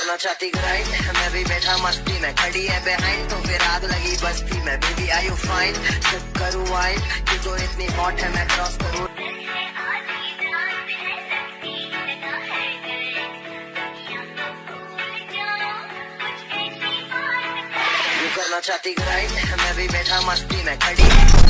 करना चाहती ग्राइंड, मैं भी बैठा मस्ती में, खड़ी है बिहाइंड तो फिर आग लगी बस्ती में। Baby are you fine, sip करूँ वाइन, तू तो इतनी हॉट है मैं क्रॉस करूँ। करना चाहती ग्राइंड, मैं भी बैठा मस्ती में, खड़ी है